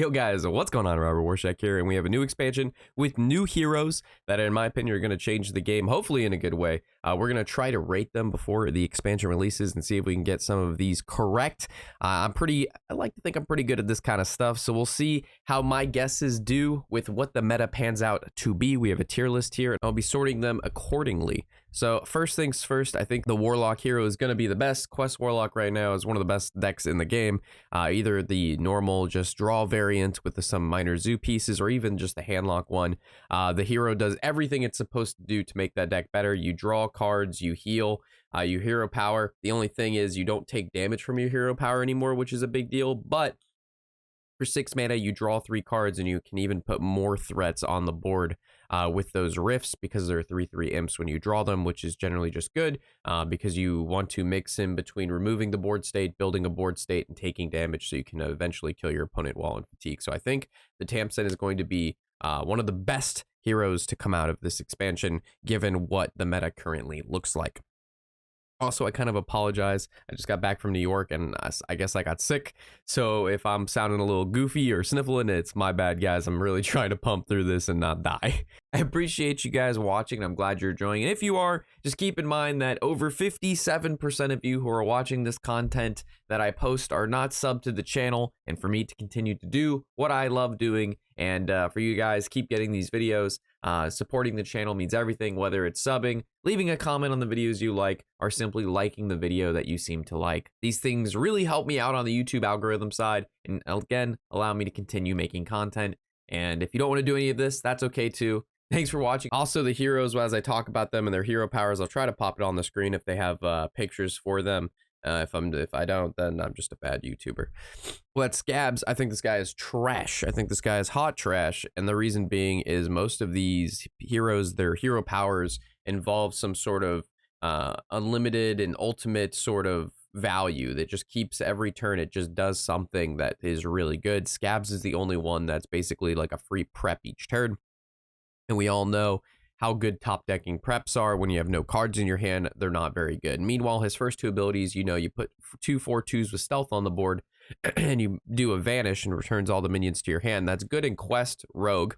Yo guys, what's going on? Robert Warshack here, and we have a new expansion with new heroes that in my opinion are going to change the game, hopefully in a good way. We're going to try to rate them before the expansion releases and see if we can get some of these correct. I like to think I'm pretty good at this kind of stuff, so we'll see how my guesses do with what the meta pans out to be. We have a tier list here, and I'll be sorting them accordingly. So first things first, I think the Warlock hero is going to be the best. Quest Warlock right now is one of the best decks in the game. Either the normal just draw variant with some minor zoo pieces, or even just the handlock one. The hero does everything it's supposed to do to make that deck better. You draw cards, you heal, you hero power. The only thing is you don't take damage from your hero power anymore, which is a big deal, but for 6 mana, you draw 3 cards, and you can even put more threats on the board with those rifts because they're 3/3 imps when you draw them, which is generally just good because you want to mix in between removing the board state, building a board state, and taking damage so you can eventually kill your opponent while in fatigue. So I think the Tamsin is going to be one of the best heroes to come out of this expansion, given what the meta currently looks like. Also, I kind of apologize. I just got back from New York and I guess I got sick. So if I'm sounding a little goofy or sniffling, it's my bad, guys. I'm really trying to pump through this and not die. I appreciate you guys watching. I'm glad you're enjoying. And if you are, just keep in mind that over 57% of you who are watching this content that I post are not subbed to the channel. And for me to continue to do what I love doing, and for you guys keep getting these videos, supporting the channel means everything, whether it's subbing, leaving a comment on the videos you like, or simply liking the video that you seem to like. These things really help me out on the YouTube algorithm side, and again, allow me to continue making content. And if you don't want to do any of this, that's okay too. Thanks for watching. Also, the heroes, as I talk about them and their hero powers, I'll try to pop it on the screen if they have pictures for them. If I don't, then I'm just a bad YouTuber. But Scabs, I think this guy is trash. I think this guy is hot trash. And the reason being is most of these heroes, their hero powers involve some sort of unlimited and ultimate sort of value that just keeps every turn. It just does something that is really good. Scabs is the only one that's basically like a free prep each turn. And we all know how good top decking preps are. When you have no cards in your hand, they're not very good. Meanwhile, his first 2 abilities, you know, you put 2 4/2s with stealth on the board and you do a vanish and returns all the minions to your hand. That's good in Quest Rogue,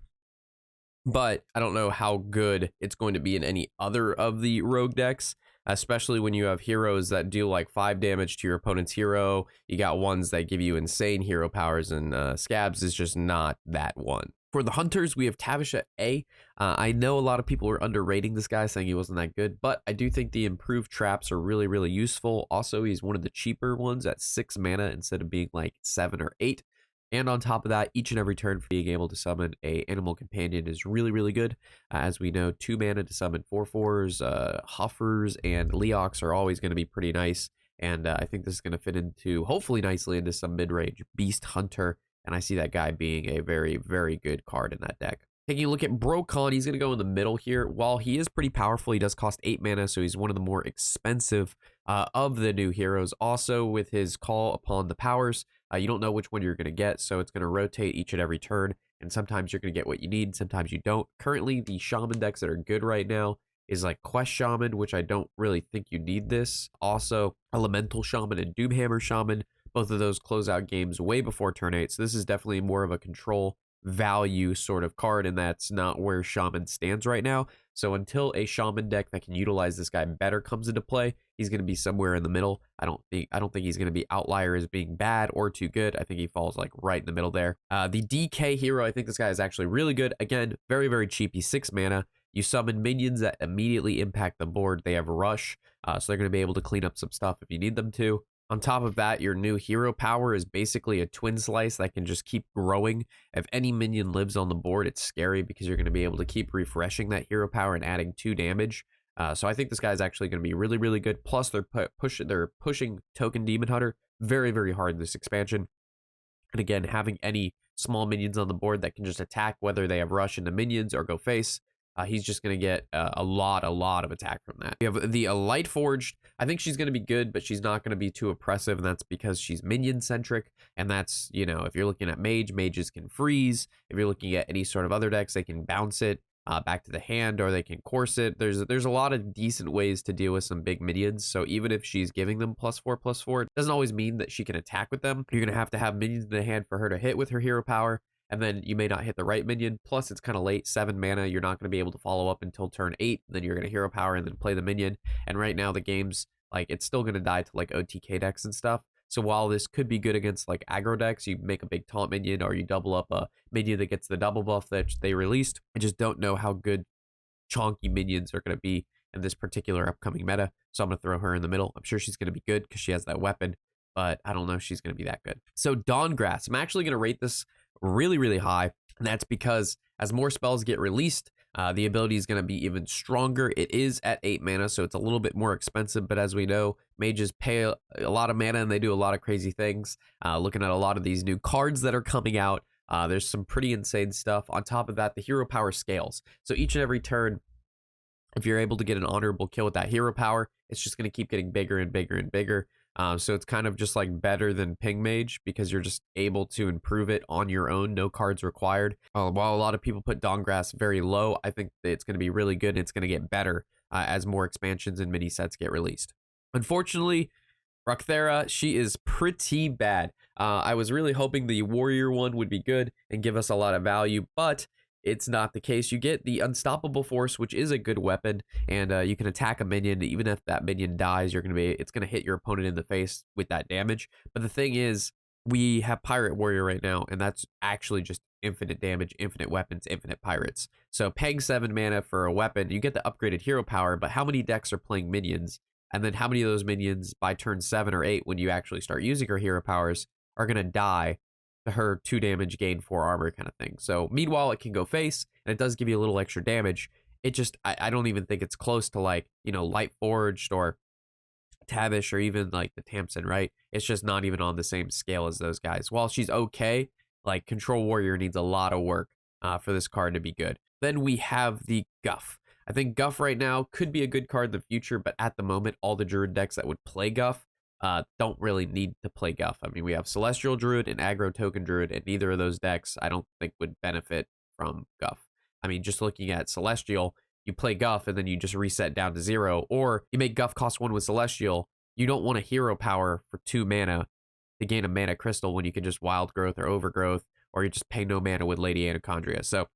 but I don't know how good it's going to be in any other of the Rogue decks, especially when you have heroes that do like 5 damage to your opponent's hero. You got ones that give you insane hero powers, and Scabs is just not that one. For the Hunters, we have Tavish at A. I know a lot of people are underrating this guy, saying he wasn't that good, but I do think the improved traps are really, really useful. Also, he's one of the cheaper ones at 6 mana instead of being like 7 or 8. And on top of that, each and every turn, being able to summon a animal companion is really, really good. As we know, 2 mana to summon 4/4s, Huffers, and Leox are always going to be pretty nice. And I think this is going to fit into, hopefully nicely, into some mid-range Beast Hunter. And I see that guy being a very, very good card in that deck. Taking a look at Brokon, he's going to go in the middle here. While he is pretty powerful, he does cost 8 mana, so he's one of the more expensive of the new heroes. Also, with his call upon the powers, you don't know which one you're going to get, so it's going to rotate each and every turn. And sometimes you're going to get what you need, sometimes you don't. Currently, the Shaman decks that are good right now is like Quest Shaman, which I don't really think you need this. Also, Elemental Shaman and Doomhammer Shaman. Both of those close out games way before turn 8. So this is definitely more of a control value sort of card, and that's not where Shaman stands right now. So until a Shaman deck that can utilize this guy better comes into play, he's going to be somewhere in the middle. I don't think he's going to be outlier as being bad or too good. I think he falls like right in the middle there. The DK hero, I think this guy is actually really good. Again, very, very cheap. He's 6 mana. You summon minions that immediately impact the board. They have rush, so they're going to be able to clean up some stuff if you need them to. On top of that, your new hero power is basically a twin slice that can just keep growing. If any minion lives on the board, it's scary because you're going to be able to keep refreshing that hero power and adding 2 damage. So I think this guy is actually going to be really, really good. Plus, they're pushing Token Demon Hunter very, very hard in this expansion. And again, having any small minions on the board that can just attack, whether they have rush into minions or go face, he's just going to get a lot of attack from that. We have the Lightforged. I think she's going to be good, but she's not going to be too oppressive, and that's because she's minion-centric, and that's, you know, if you're looking at mages can freeze. If you're looking at any sort of other decks, they can bounce it. back to the hand, or they can course it. There's a lot of decent ways to deal with some big minions. So even if she's giving them +4/+4, it doesn't always mean that she can attack with them. You're gonna have to have minions in the hand for her to hit with her hero power, and then you may not hit the right minion. Plus, it's kind of late, 7 mana. You're not going to be able to follow up until turn 8. Then you're going to hero power and then play the minion. And right now, the game's like, it's still going to die to like OTK decks and stuff. So while this could be good against like aggro decks, you make a big taunt minion, or you double up a minion that gets the double buff that they released. I just don't know how good chonky minions are going to be in this particular upcoming meta. So I'm going to throw her in the middle. I'm sure she's going to be good because she has that weapon, but I don't know if she's going to be that good. So Dawngrass, I'm actually going to rate this really, really high. And that's because as more spells get released, the ability is going to be even stronger. It is at 8 mana, so it's a little bit more expensive. But as we know, mages pay a lot of mana and they do a lot of crazy things. Looking at a lot of these new cards that are coming out, there's some pretty insane stuff. On top of that, the hero power scales. So each and every turn, if you're able to get an honorable kill with that hero power, it's just going to keep getting bigger and bigger and bigger. So it's kind of just like better than Ping Mage because you're just able to improve it on your own, no cards required. While a lot of people put Dawngrass very low, I think that it's going to be really good and it's going to get better as more expansions and mini sets get released. Unfortunately, Rockthera, she is pretty bad. I was really hoping the warrior one would be good and give us a lot of value, but it's not the case. You get the Unstoppable Force, which is a good weapon, and you can attack a minion. Even if that minion dies, it's gonna hit your opponent in the face with that damage. But the thing is, we have Pirate Warrior right now, and that's actually just infinite damage, infinite weapons, infinite pirates. So paying 7 mana for a weapon, you get the upgraded hero power, but how many decks are playing minions? And then how many of those minions by turn 7 or 8, when you actually start using her hero powers, are gonna die to her 2 damage, gain 4 armor kind of thing. So meanwhile, it can go face, and it does give you a little extra damage. It just, I don't even think it's close to like, Lightforged or Tavish or even like the Tamsin, right? It's just not even on the same scale as those guys. While she's okay, like Control Warrior needs a lot of work for this card to be good. Then we have the Guff. I think Guff right now could be a good card in the future, but at the moment, all the Druid decks that would play Guff don't really need to play Guff. I mean, we have Celestial Druid and Aggro Token Druid, and neither of those decks I don't think would benefit from Guff. I mean, just looking at Celestial, you play Guff and then you just reset down to 0, or you make Guff cost 1 with Celestial. You don't want a hero power for 2 mana to gain a mana crystal when you can just Wild Growth or Overgrowth, or you just pay no mana with Lady Anacondia. So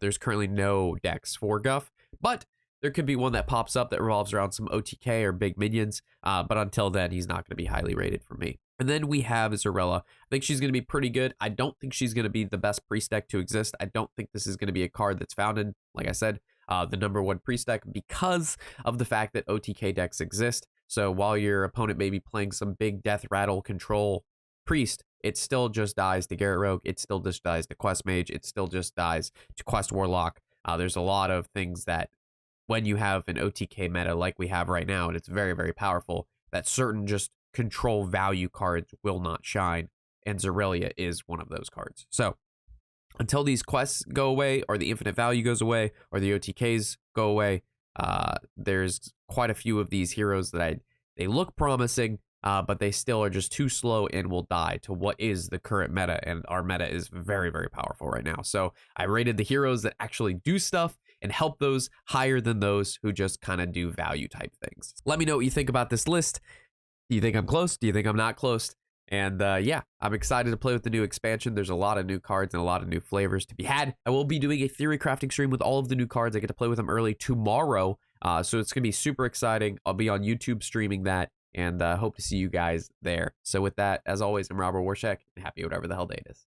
there's currently no decks for Guff, but there could be one that pops up that revolves around some OTK or big minions, but until then, he's not going to be highly rated for me. And then we have Zarya. I think she's going to be pretty good. I don't think she's going to be the best priest deck to exist. I don't think this is going to be a card that's founded, like I said, the #1 priest deck because of the fact that OTK decks exist. So while your opponent may be playing some big death rattle control priest, it still just dies to Garrett Rogue. It still just dies to Quest Mage. It still just dies to Quest Warlock. There's a lot of things that when you have an OTK meta like we have right now, and it's very, very powerful, that certain just control value cards will not shine, and Zarya is one of those cards. So until these quests go away, or the infinite value goes away, or the OTKs go away, there's quite a few of these heroes that they look promising, but they still are just too slow and will die to what is the current meta, and our meta is very, very powerful right now. So I rated the heroes that actually do stuff and help those higher than those who just kind of do value type things. Let me know what you think about this list. Do you think I'm close? Do you think I'm not close? And yeah, I'm excited to play with the new expansion. There's a lot of new cards and a lot of new flavors to be had. I will be doing a theory crafting stream with all of the new cards. I get to play with them early tomorrow. So it's going to be super exciting. I'll be on YouTube streaming that, and hope to see you guys there. So with that, as always, I'm Robert Warshack, and happy whatever the hell day it is.